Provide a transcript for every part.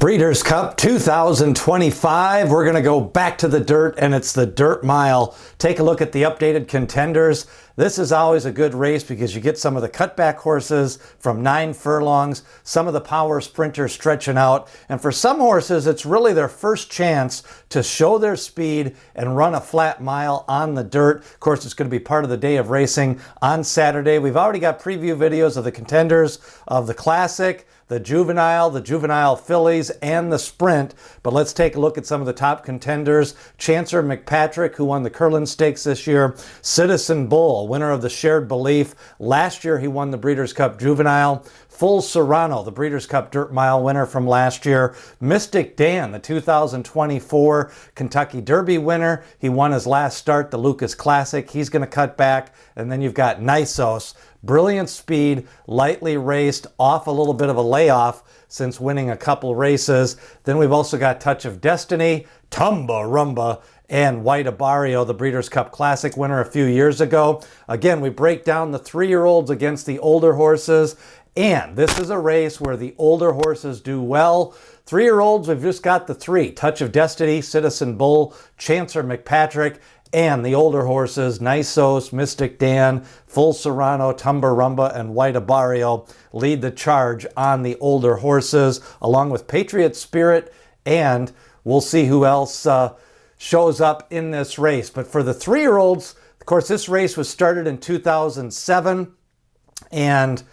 Breeders' Cup 2025. We're going to go back to the dirt, and it's the Dirt Mile. Take a look at the updated contenders. This is always a good race because you get some of the cutback horses from 9 furlongs, some of the power sprinters stretching out, and for some horses, it's really their first chance to show their speed and run a flat mile on the dirt. Of course, it's going to be part of the day of racing on Saturday. We've already got preview videos of the contenders, of the Classic, the Juvenile fillies, and the Sprint. But let's take a look at some of the top contenders. Chancer McPatrick, who won the Curlin Stakes this year. Citizen Bull, winner of the Shared Belief. Last year, he won the Breeders' Cup Juvenile. Full Serrano, the Breeders' Cup Dirt Mile winner from last year. Mystic Dan, the 2024 Kentucky Derby winner. He won his last start, the Lucas Classic. He's going to cut back. And then you've got Nysos. Brilliant speed, lightly raced, off a little bit of a layoff since winning a couple races. Then we've also got Touch of Destiny, Tumba Rumba, and White Abarrio, the Breeders' Cup Classic winner a few years ago. Again, we break down the 3-year-olds against the older horses, and this is a race where the older horses do well. 3-year-olds, we've just got the 3, Touch of Destiny, Citizen Bull, Chancer McPatrick, and the older horses, Nysos, Mystic Dan, Full Serrano, Tumba Rumba, and White Abarrio lead the charge on the older horses, along with Patriot Spirit, and we'll see who else shows up in this race. But for the 3-year-olds, of course, this race was started in 2007, and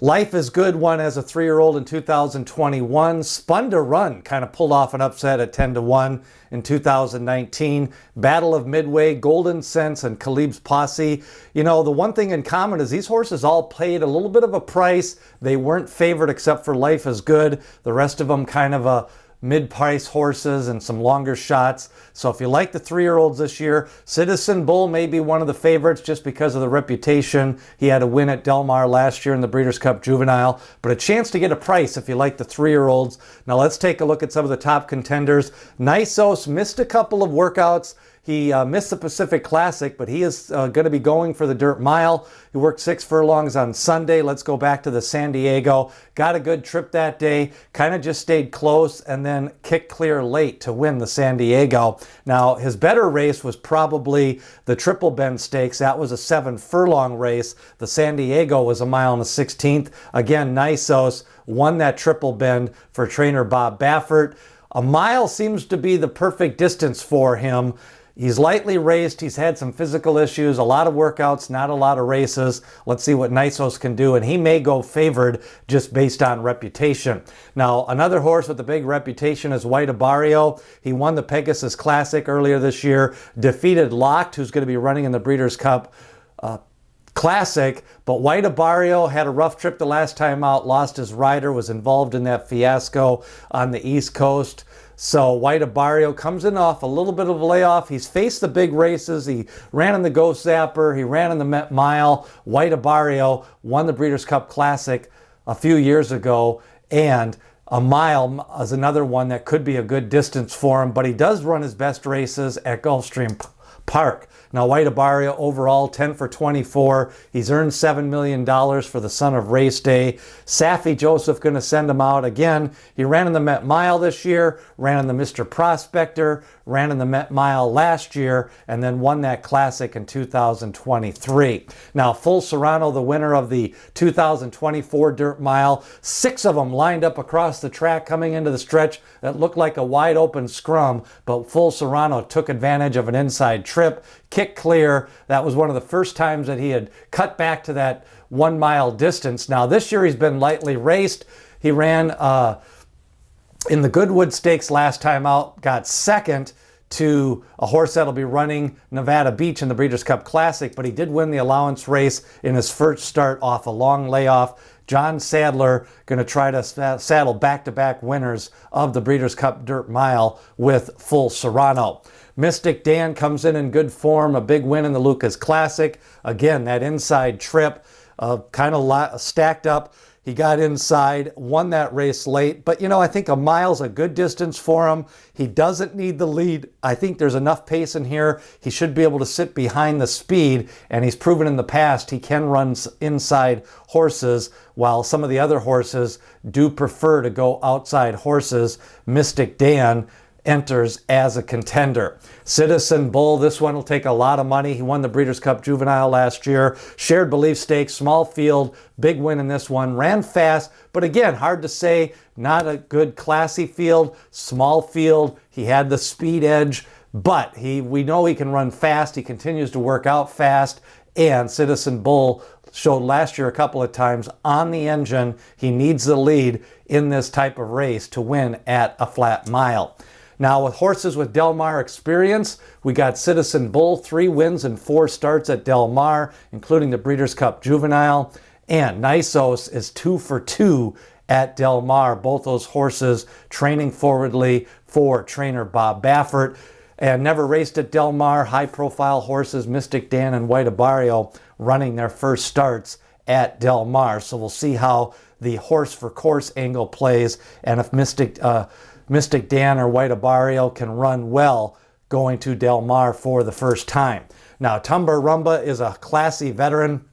Life is Good won as a 3-year-old in 2021. Spun to Run kind of pulled off an upset at 10-1 in 2019. Battle of Midway, Golden Sense, and Khalib's Posse. You know, the one thing in common is these horses all paid a little bit of a price. They weren't favored except for Life is Good. The rest of them kind of a mid-price horses and some longer shots. So if you like the 3-year-olds this year, Citizen Bull may be one of the favorites just because of the reputation. He had a win at Del Mar last year in the Breeders' Cup Juvenile, but a chance to get a price if you like the 3-year-olds. Now let's take a look at some of the top contenders. Nysos missed a couple of workouts. He missed the Pacific Classic, but he is going to be going for the Dirt Mile. He worked 6 furlongs on Sunday. Let's go back to the San Diego. Got a good trip that day. Kind of just stayed close and then kicked clear late to win the San Diego. Now, his better race was probably the Triple Bend Stakes. That was a 7 furlong race. The San Diego was a mile and a 16th. Again, Nysos won that Triple Bend for trainer Bob Baffert. A mile seems to be the perfect distance for him. He's lightly raced. He's had some physical issues, a lot of workouts, not a lot of races. Let's see what Nysos can do, and he may go favored just based on reputation. Now, another horse with a big reputation is White Abarrio. He won the Pegasus Classic earlier this year, defeated Locked, who's going to be running in the Breeders' Cup Classic, but White Abarrio had a rough trip the last time out, lost his rider, was involved in that fiasco on the East Coast. So White Abarrio comes in off a little bit of a layoff. He's faced the big races. He ran in the Ghost Zapper. He ran in the Met Mile. White Abarrio won the Breeders' Cup Classic a few years ago, and a mile is another one that could be a good distance for him, but he does run his best races at Gulfstream Park. Now, White Abarrio overall 10 for 24. He's earned $7 million for the Son of Race Day. Saffie Joseph going to send him out again. He ran in the Met Mile this year, ran in the Mr. Prospector, ran in the Met Mile last year, and then won that Classic in 2023. Now, Full Serrano, the winner of the 2024 Dirt Mile. 6 of them lined up across the track coming into the stretch that looked like a wide open scrum, but Full Serrano took advantage of an inside trip, kicked clear. That was one of the first times that he had cut back to that 1 mile distance. Now this year he's been lightly raced. He ran in the Goodwood Stakes last time out, got second to a horse that'll be running Nevada Beach in the Breeders' Cup Classic, but he did win the allowance race in his first start off a long layoff. John Sadler going to try to saddle back-to-back winners of the Breeders' Cup Dirt Mile with Full Serrano. Mystic Dan comes in good form, a big win in the Lucas Classic. Again, that inside trip. kind of stacked up. He got inside, won that race late. But, you know, I think a mile's a good distance for him. He doesn't need the lead. I think there's enough pace in here. He should be able to sit behind the speed, and he's proven in the past he can run inside horses, while some of the other horses do prefer to go outside horses. Mystic Dan enters as a contender. Citizen Bull, this one will take a lot of money. He won the Breeders' Cup Juvenile last year. Shared Belief Stakes, small field, big win in this one. Ran fast, but again, hard to say. Not a good classy field, small field. He had the speed edge, but we know he can run fast. He continues to work out fast, and Citizen Bull showed last year a couple of times on the engine. He needs the lead in this type of race to win at a flat mile. Now, with horses with Del Mar experience, we got Citizen Bull, 3 wins and 4 starts at Del Mar, including the Breeders' Cup Juvenile. And Nysos is 2 for 2 at Del Mar. Both those horses training forwardly for trainer Bob Baffert. And never raced at Del Mar. High-profile horses, Mystic Dan and White Abarrio, running their first starts at Del Mar. So we'll see how the horse for course angle plays, and if Mystic Dan or White Abarrio can run well going to Del Mar for the first time. Now, Tumba Rumba is a classy veteran,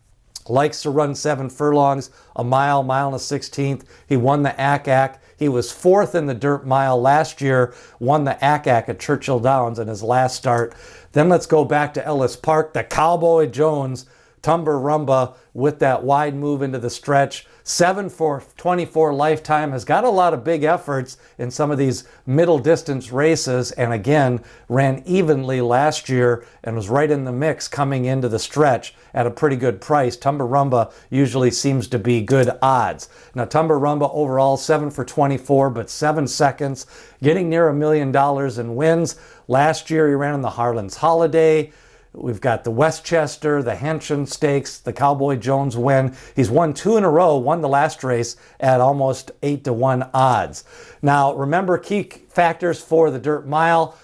likes to run 7 furlongs, a mile, mile and a 16th. He won the ACAC. He was 4th in the dirt mile last year, won the ACAC at Churchill Downs in his last start. Then let's go back to Ellis Park. The Cowboy Jones, Tumba Rumba, with that wide move into the stretch. 7 for 24 lifetime, has got a lot of big efforts in some of these middle distance races, and again ran evenly last year and was right in the mix coming into the stretch at a pretty good price. Tumba Rumba usually seems to be good odds. Now, Tumba Rumba overall 7 for 24, but 7 seconds, getting near $1 million in wins. Last year he ran in the Harlan's Holiday. We've got the Westchester, the Henshin Stakes, the Cowboy Jones win. He's won 2 in a row, won the last race at almost 8-1 odds. Now, remember key factors for the dirt mile.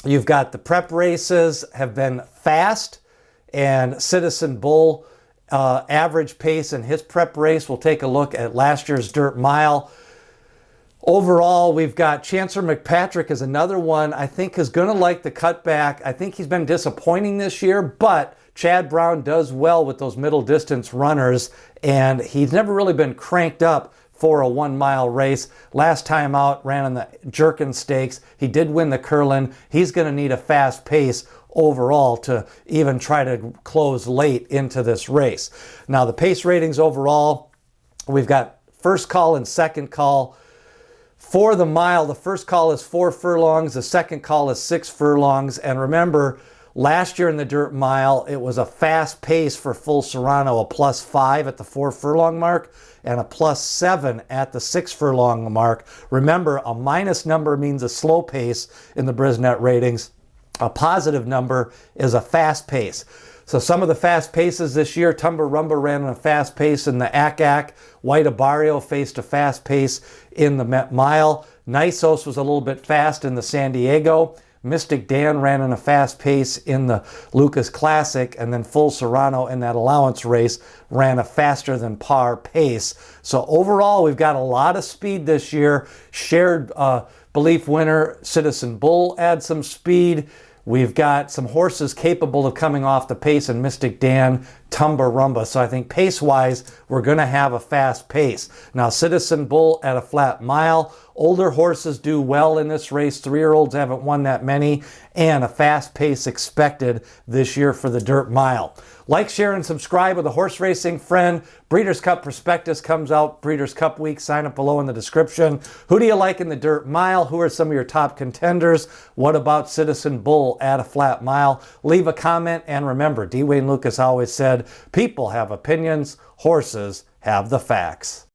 You've got the prep races have been fast, and Citizen Bull average pace in his prep race. We'll take a look at last year's dirt mile. Overall, we've got Chancer McPatrick is another one I think is going to like the cutback. I think he's been disappointing this year, but Chad Brown does well with those middle distance runners, and he's never really been cranked up for a 1 mile race. Last time out, ran in the Jerkin Stakes. He did win the Curlin. He's going to need a fast pace overall to even try to close late into this race. Now, the pace ratings overall, we've got first call and second call. For the mile, the first call is 4 furlongs, the second call is 6 furlongs. And remember, last year in the dirt mile, it was a fast pace for Full Serrano, a +5 at the 4 furlong mark and a +7 at the 6 furlong mark. Remember, a minus number means a slow pace in the Brisnet ratings. A positive number is a fast pace. So some of the fast paces this year, Tumba Rumba ran a fast pace in the ACAC. White Abarrio faced a fast pace in the Met Mile. Nysos was a little bit fast in the San Diego. Mystic Dan ran in a fast pace in the Lucas Classic, and then Full Serrano in that allowance race ran a faster than par pace. So overall, we've got a lot of speed this year. Shared Belief winner Citizen Bull adds some speed. We've got some horses capable of coming off the pace in Mystic Dan, Tumba Rumba. So I think pace-wise, we're going to have a fast pace. Now, Citizen Bull at a flat mile. Older horses do well in this race. 3-year-olds haven't won that many. And a fast pace expected this year for the dirt mile. Like, share, and subscribe with a horse racing friend. Breeders' Cup prospectus comes out Breeders' Cup week. Sign up below in the description. Who do you like in the dirt mile? Who are some of your top contenders? What about Citizen Bull at a flat mile? Leave a comment, and remember, D. Wayne Lucas always said, people have opinions, horses have the facts.